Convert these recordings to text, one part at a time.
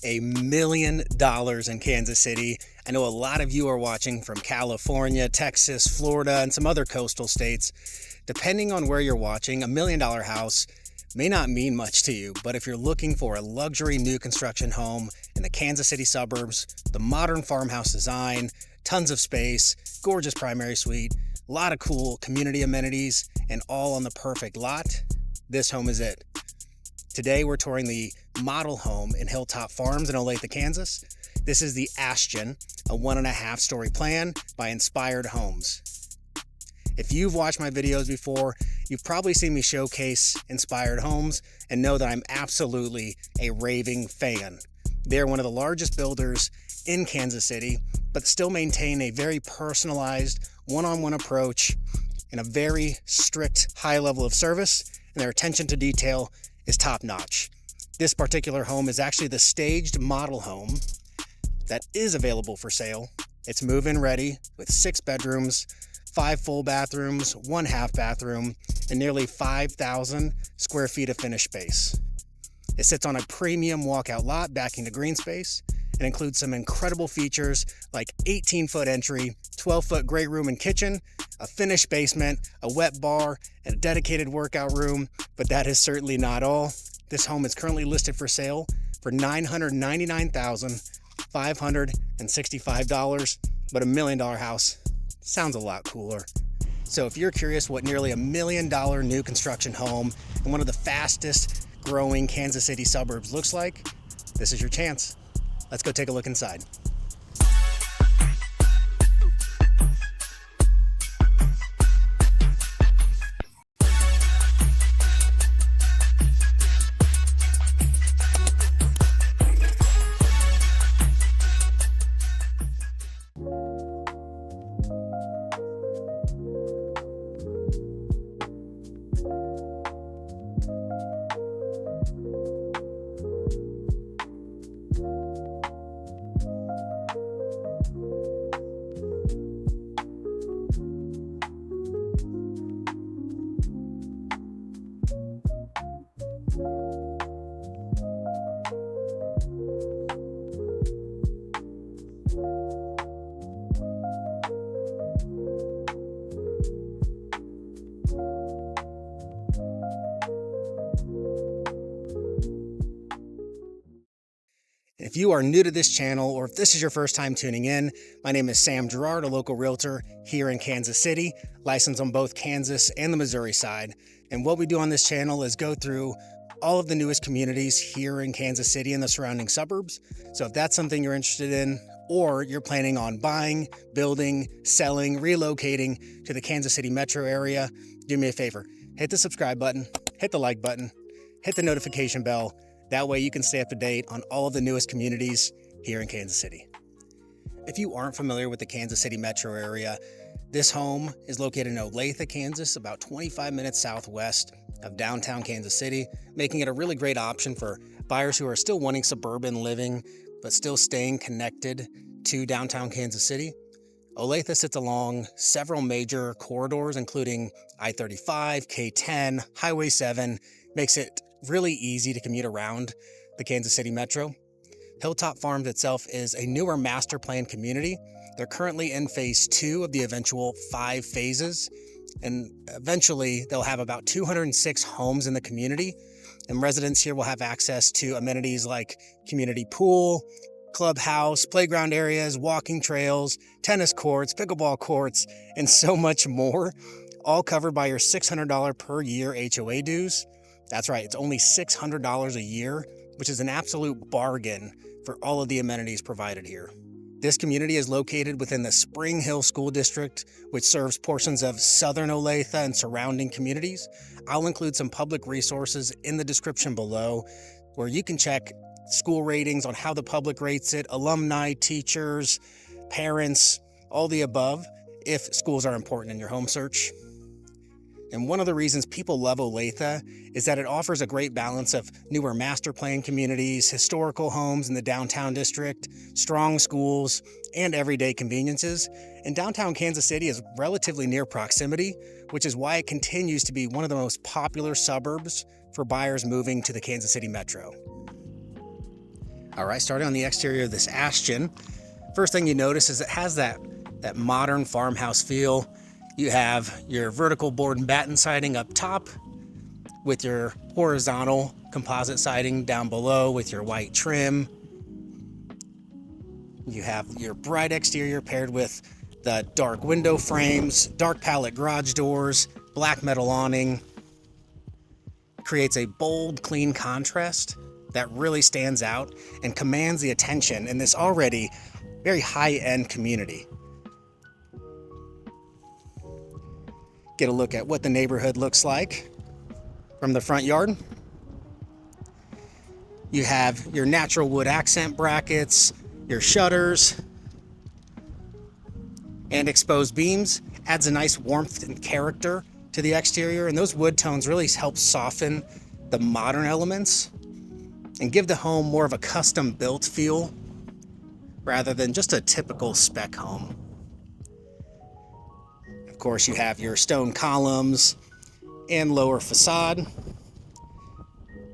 $1 million in Kansas City. I know a lot of you are watching from California, Texas, Florida, and some other coastal states. Depending on where you're watching, $1 million house may not mean much to you, but if you're looking for a luxury new construction home in the Kansas City suburbs, the modern farmhouse design, tons of space, gorgeous primary suite, a lot of cool community amenities, and all on the perfect lot, this home is it. Today we're touring the model home in Hilltop Farms in Olathe, Kansas. This is the Ashton, a 1.5 story plan by Inspired Homes. If you've watched my videos before, you've probably seen me showcase Inspired Homes and know that I'm absolutely a raving fan. They're one of the largest builders in Kansas City, but still maintain a very personalized, one-on-one approach and a very strict high level of service, and their attention to detail is top-notch. This particular home is actually the staged model home that is available for sale. It's move-in ready with 6 bedrooms, 5 full bathrooms, 1 half bathroom, and nearly 5,000 square feet of finished space. It sits on a premium walkout lot backing the green space and includes some incredible features like 18-foot entry, 12-foot great room and kitchen, a finished basement, a wet bar, and a dedicated workout room. But that is certainly not all. This home is currently listed for sale for $999,565, but $1 million house sounds a lot cooler. So if you're curious what nearly $1 million new construction home in one of the fastest growing Kansas City suburbs looks like, this is your chance. Let's go take a look inside. If you are new to this channel, or if this is your first time tuning in, my name is Sam Gerard, a local realtor here in Kansas City, licensed on both Kansas and the Missouri side. And what we do on this channel is go through all of the newest communities here in Kansas City and the surrounding suburbs. So if that's something you're interested in, or you're planning on buying, building, selling, relocating to the Kansas City metro area, do me a favor, hit the subscribe button, hit the like button, hit the notification bell. That way you can stay up to date on all of the newest communities here in Kansas City. If you aren't familiar with the Kansas City metro area, this home is located in Olathe, Kansas, about 25 minutes southwest of downtown Kansas City, making it a really great option for buyers who are still wanting suburban living, but still staying connected to downtown Kansas City. Olathe sits along several major corridors, including I-35, K-10, Highway 7, makes it really easy to commute around the Kansas City metro. Hilltop Farms itself is a newer master plan community. They're currently in phase 2 of the eventual 5 phases, and eventually they'll have about 206 homes in the community, and residents here will have access to amenities like community pool, clubhouse, playground areas, walking trails, tennis courts, pickleball courts, and so much more, all covered by your $600 per year HOA dues. That's right, it's only $600 a year, which is an absolute bargain for all of the amenities provided here. This community is located within the Spring Hill School District, which serves portions of southern Olathe and surrounding communities. I'll include some public resources in the description below where you can check school ratings on how the public rates it, alumni, teachers, parents, all the above, if schools are important in your home search. And one of the reasons people love Olathe is that it offers a great balance of newer master plan communities, historical homes in the downtown district, strong schools, and everyday conveniences. And downtown Kansas City is relatively near proximity, which is why it continues to be one of the most popular suburbs for buyers moving to the Kansas City metro. All right, starting on the exterior of this Ashton, first thing you notice is it has that modern farmhouse feel. You have your vertical board and batten siding up top with your horizontal composite siding down below with your white trim. You have your bright exterior paired with the dark window frames, dark palette garage doors, black metal awning. Creates a bold, clean contrast that really stands out and commands the attention in this already very high-end community. Get a look at what the neighborhood looks like from the front yard. You have your natural wood accent brackets, your shutters, and exposed beams. Adds a nice warmth and character to the exterior, and those wood tones really help soften the modern elements and give the home more of a custom built feel rather than just a typical spec home. Of course, you have your stone columns and lower facade,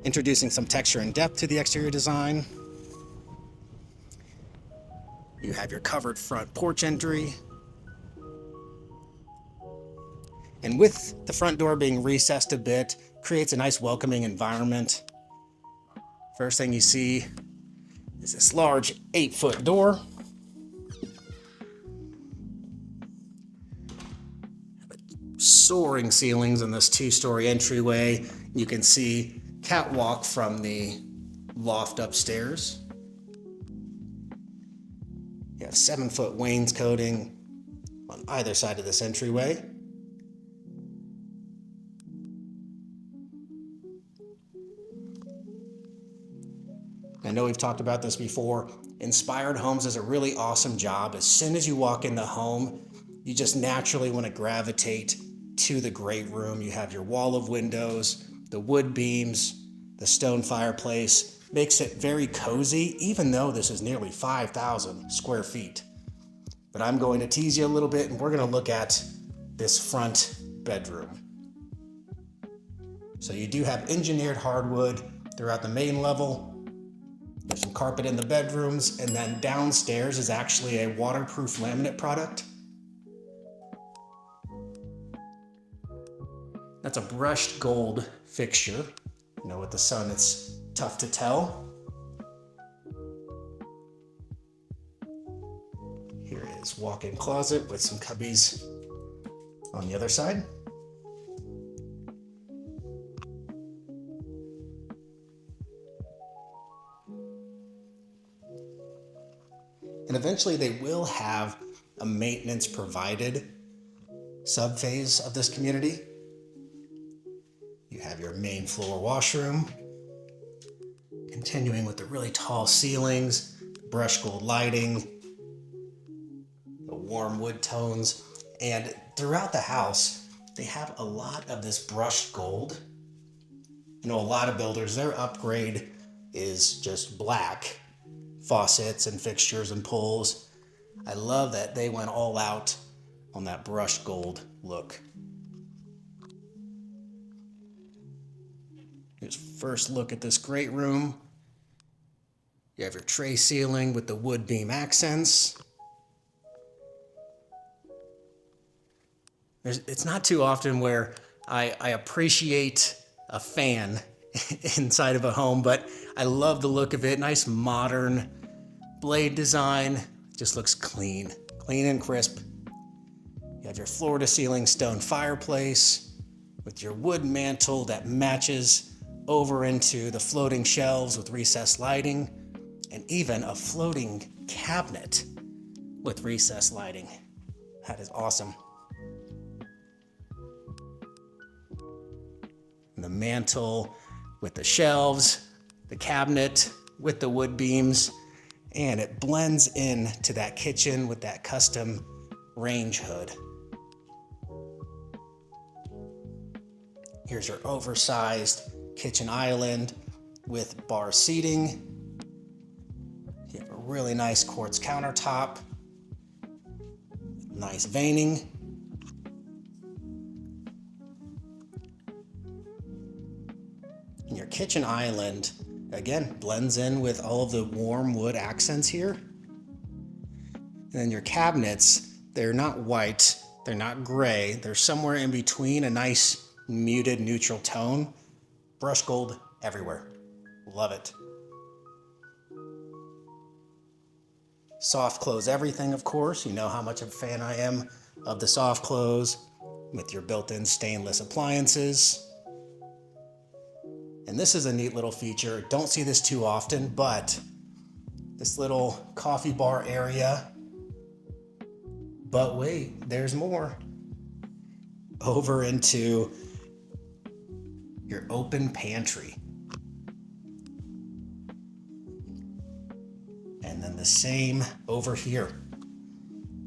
introducing some texture and depth to the exterior design. You have your covered front porch entry. And with the front door being recessed a bit, creates a nice welcoming environment. First thing you see is this large 8-foot door. Soaring ceilings in this 2-story entryway. You can see catwalk from the loft upstairs. You have 7-foot wainscoting on either side of this entryway. I know we've talked about this before. Inspired Homes does a really awesome job. As soon as you walk in the home, you just naturally want to gravitate to the great room. You have your wall of windows, the wood beams, the stone fireplace. Makes it very cozy, even though this is nearly 5,000 square feet. But I'm going to tease you a little bit, and we're going to look at this front bedroom. So you do have engineered hardwood throughout the main level. There's some carpet in the bedrooms, and then downstairs is actually a waterproof laminate product. That's a brushed gold fixture. You know, with the sun, it's tough to tell. Here is walk-in closet with some cubbies on the other side. And eventually they will have a maintenance provided subphase of this community. You have your main floor washroom, continuing with the really tall ceilings, brushed gold lighting, the warm wood tones, and throughout the house, they have a lot of this brushed gold. You know, a lot of builders, their upgrade is just black faucets and fixtures and pulls. I love that they went all out on that brushed gold look. Here's first look at this great room. You have your tray ceiling with the wood beam accents. It's not too often where I appreciate a fan inside of a home, but I love the look of it. Nice modern blade design. Just looks clean and crisp. You have your floor to ceiling stone fireplace with your wood mantle that matches over into the floating shelves with recessed lighting, and even a floating cabinet with recessed lighting. That is awesome. And the mantle with the shelves, the cabinet with the wood beams, and it blends in to that kitchen with that custom range hood. Here's your oversized kitchen island with bar seating. You have a really nice quartz countertop, nice veining. And your kitchen island again, blends in with all of the warm wood accents here. And then your cabinets, they're not white, they're not gray, they're somewhere in between, a nice muted neutral tone. Brushed gold everywhere. Love it. Soft close everything, of course. You know how much of a fan I am of the soft close with your built-in stainless appliances. And this is a neat little feature. Don't see this too often, but this little coffee bar area. But wait, there's more. Over into your open pantry. And then the same over here.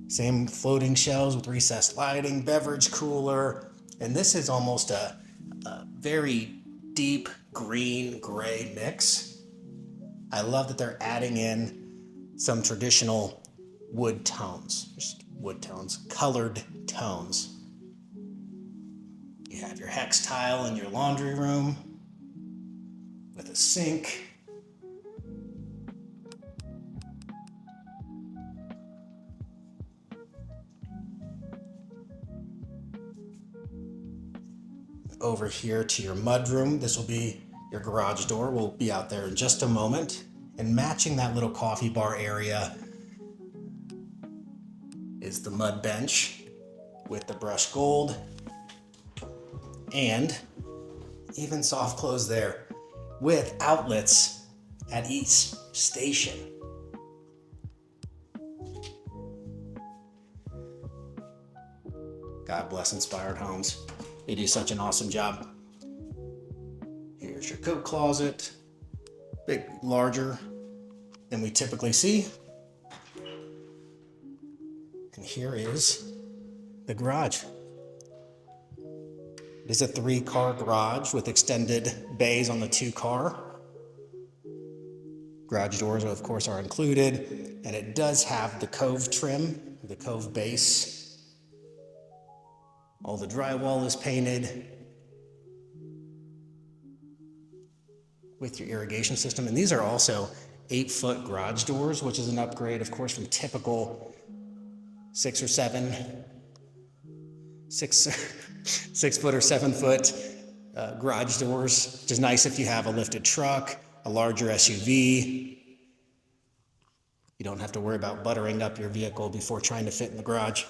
Same floating shelves with recessed lighting, beverage cooler. And this is almost a very deep green gray mix. I love that they're adding in some traditional wood tones, just wood tones, colored tones. You have your hex tile in your laundry room with a sink. Over here to your mudroom. This will be your garage door. We'll be out there in just a moment. And matching that little coffee bar area is the mud bench with the brushed gold and even soft close there with outlets at each station. God bless Inspired Homes. They do such an awesome job. Here's your coat closet, bit larger than we typically see. And here is the garage. It is a 3-car garage with extended bays on the 2-car. Garage doors, of course, are included, and it does have the cove trim, the cove base. All the drywall is painted with your irrigation system. And these are also 8-foot garage doors, which is an upgrade, of course, from typical 6 or 7 foot or 7 foot garage doors, which is nice if you have a lifted truck, a larger SUV. You don't have to worry about buttering up your vehicle before trying to fit in the garage.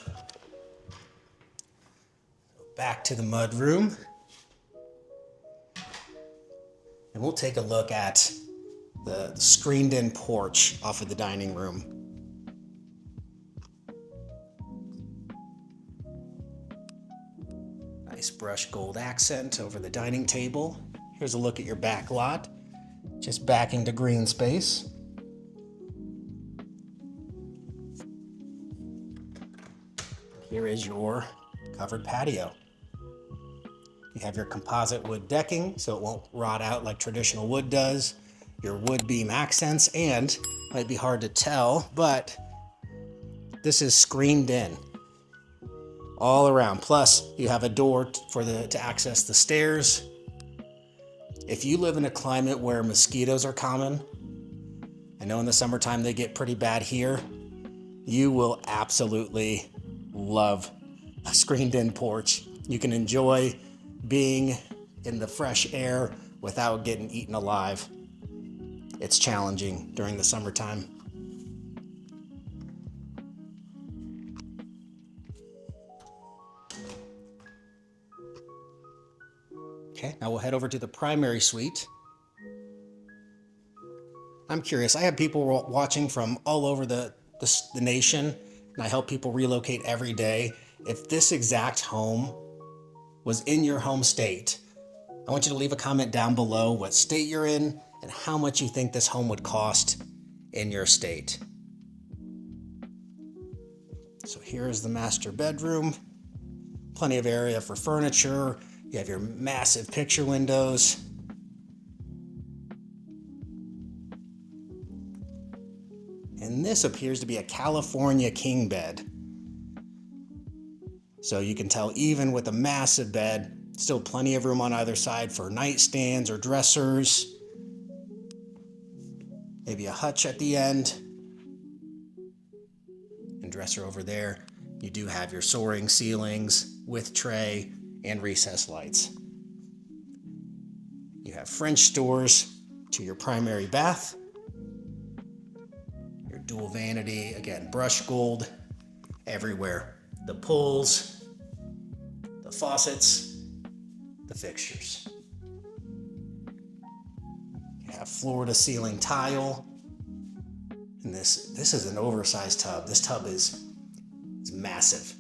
Back to the mud room. And we'll take a look at the screened in porch off of the dining room. Nice brushed gold accent over the dining table. Here's a look at your back lot, just backing to green space. Here is your covered patio. You have your composite wood decking, so it won't rot out like traditional wood does. Your wood beam accents, and might be hard to tell, but this is screened in all around. Plus, you have a door to access the stairs. If you live in a climate where mosquitoes are common, I know in the summertime they get pretty bad here, you will absolutely love a screened in porch. You can enjoy being in the fresh air without getting eaten alive. It's challenging during the summertime. Okay, now we'll head over to the primary suite. I'm curious, I have people watching from all over the nation, and I help people relocate every day. If this exact home was in your home state, I want you to leave a comment down below what state you're in and how much you think this home would cost in your state. So here's the master bedroom. Plenty of area for furniture. You have your massive picture windows. And this appears to be a California king bed. So you can tell even with a massive bed, still plenty of room on either side for nightstands or dressers. maybe a hutch at the end. And dresser over there. You do have your soaring ceilings with tray and recessed lights. You have French doors to your primary bath. Your dual vanity, again, brushed gold everywhere. The pulls, the faucets, the fixtures. You have floor to ceiling tile. And this is an oversized tub. This tub is massive.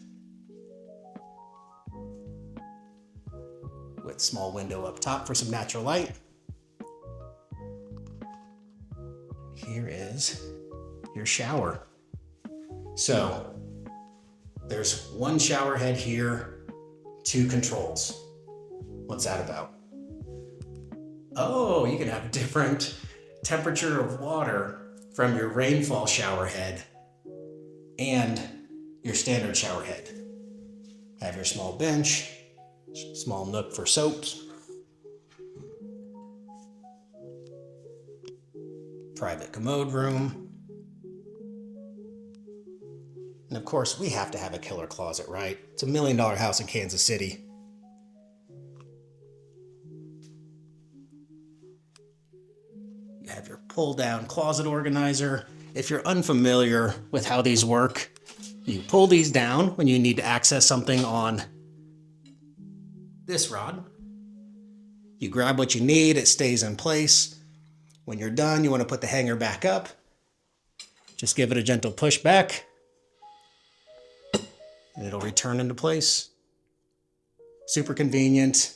With small window up top for some natural light. Here is your shower. So there's one shower head here, 2 controls. What's that about? Oh, you can have a different temperature of water from your rainfall shower head and your standard shower head. Have your small bench, small nook for soaps, private commode room, and of course we have to have a killer closet, right? It's $1 million house in Kansas City. You have your pull-down closet organizer. If you're unfamiliar with how these work, you pull these down when you need to access something on this rod. You grab what you need, it stays in place. When you're done, you want to put the hanger back up. Just give it a gentle push back, and it'll return into place. Super convenient.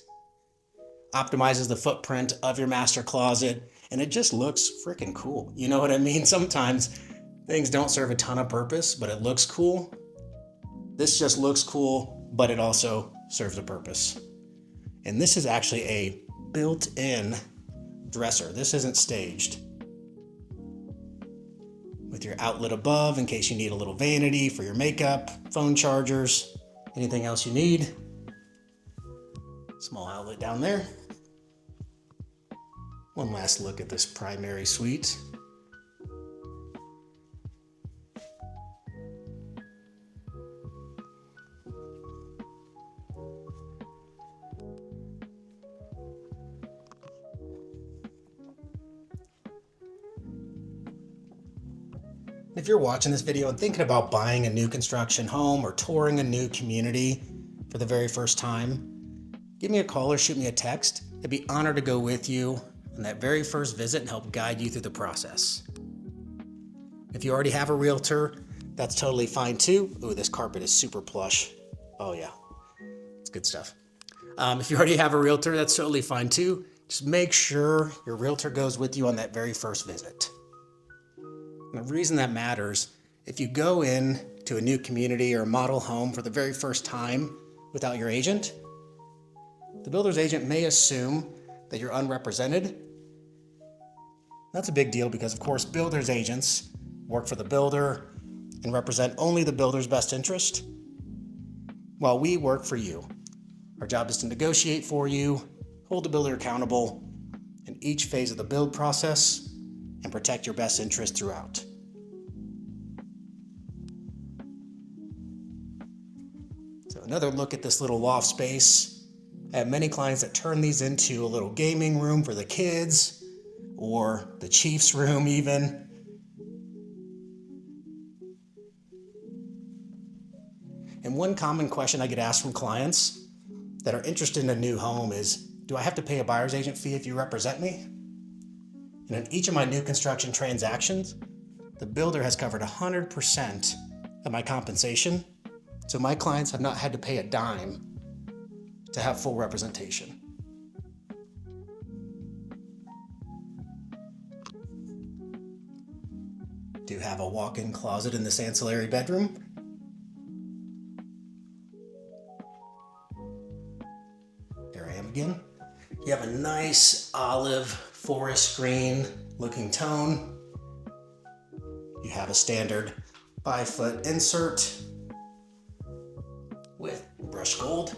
Optimizes the footprint of your master closet, and it just looks freaking cool. You know what I mean? Sometimes things don't serve a ton of purpose, but it looks cool. This just looks cool, but it also serves a purpose. And this is actually a built-in dresser. This isn't staged. With your outlet above in case you need a little vanity for your makeup, phone chargers, anything else you need. Small outlet down there. One last look at this primary suite. If you're watching this video and thinking about buying a new construction home or touring a new community for the very first time, give me a call or shoot me a text. I'd be honored to go with you on that very first visit and help guide you through the process. If you already have a realtor, that's totally fine too. Ooh, this carpet is super plush. Oh yeah, it's good stuff. If you already have a realtor, that's totally fine too. Just make sure your realtor goes with you on that very first visit. And the reason that matters, if you go in to a new community or a model home for the very first time without your agent, the builder's agent may assume that you're unrepresented. That's a big deal because, of course, builder's agents work for the builder and represent only the builder's best interest, while we work for you. Our job is to negotiate for you, hold the builder accountable in each phase of the build process, and protect your best interest throughout. So another look at this little loft space. I have many clients that turn these into a little gaming room for the kids, or the chief's room even. And one common question I get asked from clients that are interested in a new home is, do I have to pay a buyer's agent fee if you represent me? And in each of my new construction transactions, the builder has covered 100% of my compensation, so my clients have not had to pay a dime to have full representation. Do have a walk-in closet in this ancillary bedroom. There I am again. You have a nice olive forest green looking tone. You have a standard 5-foot insert with brushed gold.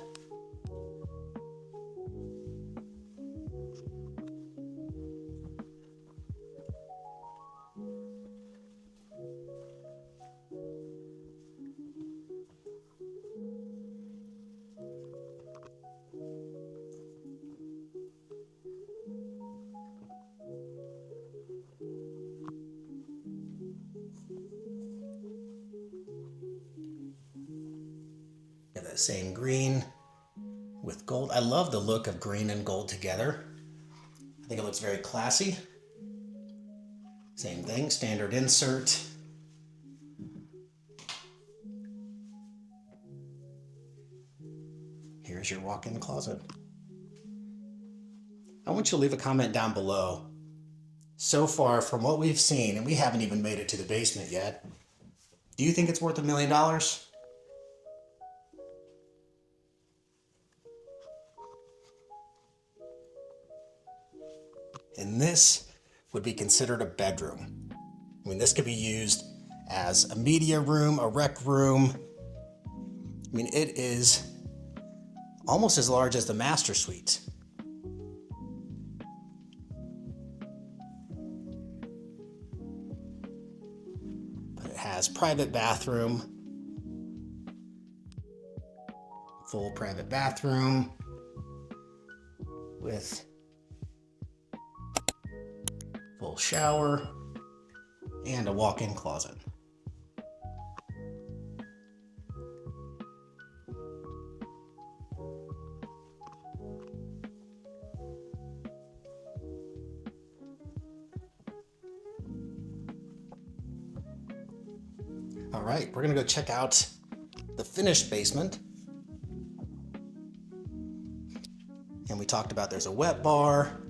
that same green with gold. I love the look of green and gold together. I think it looks very classy. Same thing, standard insert. Here's your walk-in closet. I want you to leave a comment down below. So far, from what we've seen, and we haven't even made it to the basement yet, do you think it's worth $1 million? And this would be considered a bedroom. I mean, this could be used as a media room, a rec room. I mean, it is almost as large as the master suite. But it has private bathroom, full private bathroom with full shower and a walk-in closet. All right, we're gonna go check out the finished basement. And we talked about there's a wet bar,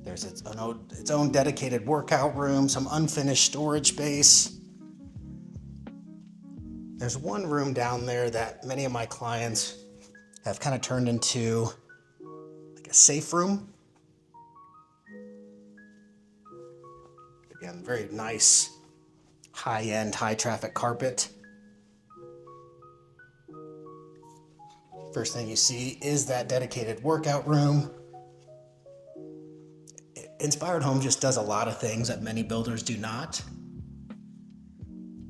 there's its own dedicated workout room, some unfinished storage space. There's one room down there that many of my clients have kind of turned into like a safe room. Again, very nice, high-end, high-traffic carpet. First thing you see is that dedicated workout room. Inspired Home just does a lot of things that many builders do not.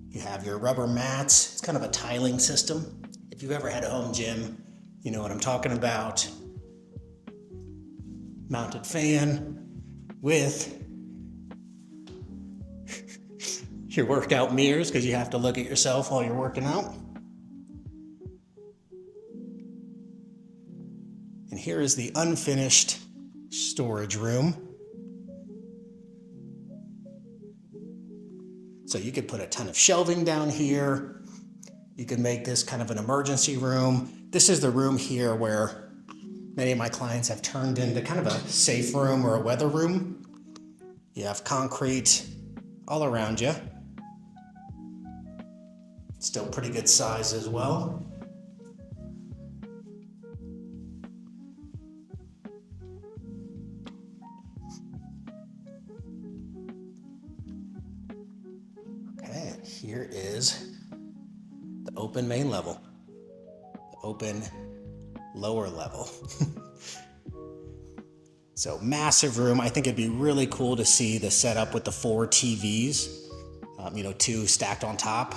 You have your rubber mats. It's kind of a tiling system. If you've ever had a home gym, you know what I'm talking about. Mounted fan with your workout mirrors because you have to look at yourself while you're working out. And here is the unfinished storage room. So you could put a ton of shelving down here. You could make this kind of an emergency room. This is the room here where many of my clients have turned into kind of a safe room or a weather room. You have concrete all around you. Still pretty good size as well. Okay, here is the open main level, the open lower level. So massive room. I think it'd be really cool to see the setup with the 4 TVs, 2 stacked on top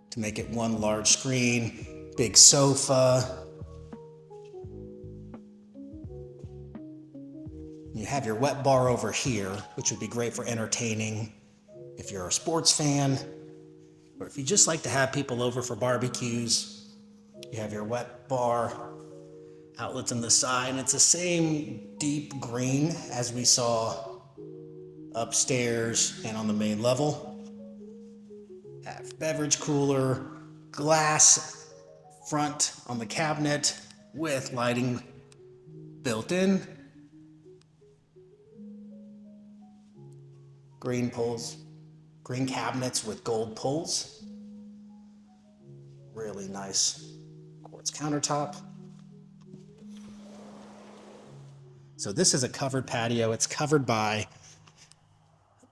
to make it one large screen, big sofa. You have your wet bar over here, which would be great for entertaining if you're a sports fan, or if you just like to have people over for barbecues. You have your wet bar, outlets on the side, and it's the same deep green as we saw upstairs and on the main level. Have beverage cooler, glass front on the cabinet with lighting built in. Green pulls, green cabinets with gold pulls. Really nice quartz countertop. So this is a covered patio. It's covered by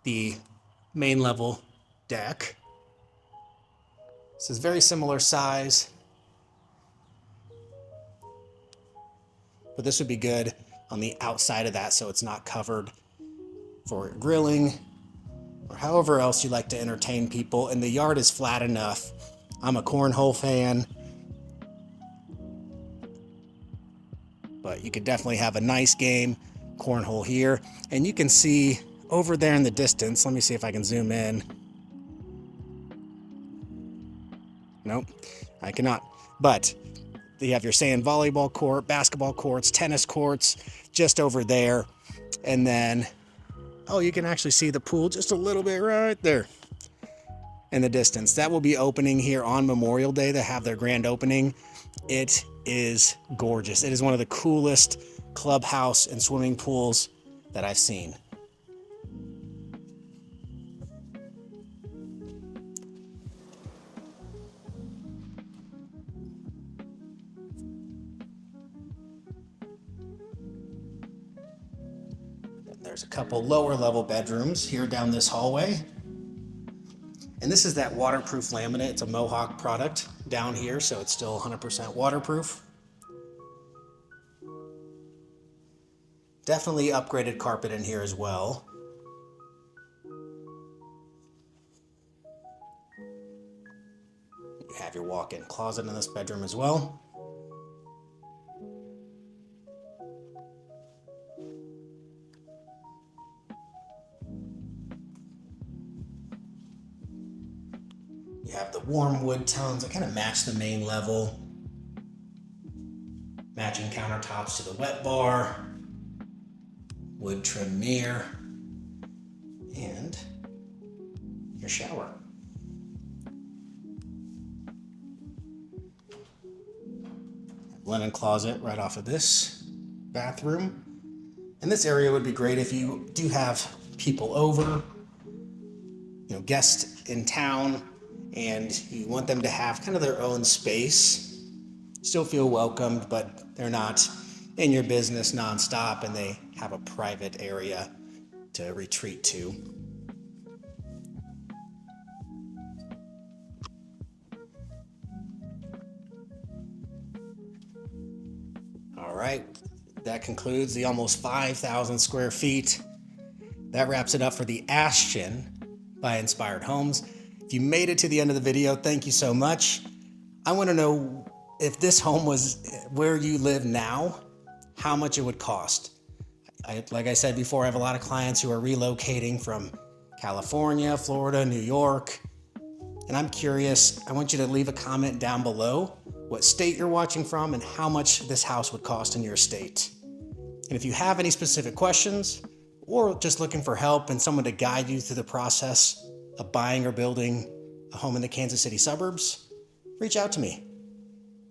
the main level deck. This is very similar size, but this would be good on the outside of that so it's not covered for grilling or however else you like to entertain people. And the yard is flat enough. I'm a cornhole fan, but you could definitely have a nice game cornhole here. And you can see over there in the distance, let me see if I can zoom in. Nope, I cannot. But you have your sand volleyball court, basketball courts, tennis courts just over there. And then, oh, you can actually see the pool just a little bit right there in the distance. That will be opening here on Memorial Day. They have their grand opening. It is gorgeous. It is one of the coolest clubhouse and swimming pools that I've seen. There's a couple lower level bedrooms here down this hallway. And this is that waterproof laminate. It's a Mohawk product down here, so it's still 100% waterproof. Definitely upgraded carpet in here as well. You have your walk-in closet in this bedroom as well. You have the warm wood tones that kind of match the main level. Matching countertops to the wet bar. Wood trim mirror. And your shower. Linen closet right off of this bathroom. And this area would be great if you do have people over, guests in town, and you want them to have kind of their own space. Still feel welcomed, but they're not in your business nonstop, and they have a private area to retreat to. All right, that concludes the almost 5,000 square feet. That wraps it up for the Ashton by Inspired Homes. If you made it to the end of the video, thank you so much. I want to know if this home was where you live now, how much it would cost. Like I said before, I have a lot of clients who are relocating from California, Florida, New York, and I'm curious. I want you to leave a comment down below what state you're watching from and how much this house would cost in your state. And if you have any specific questions or just looking for help and someone to guide you through the process of buying or building a home in the Kansas City suburbs, reach out to me.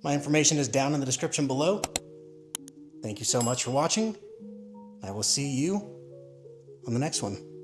My information is down in the description below. Thank you so much for watching. I will see you on the next one.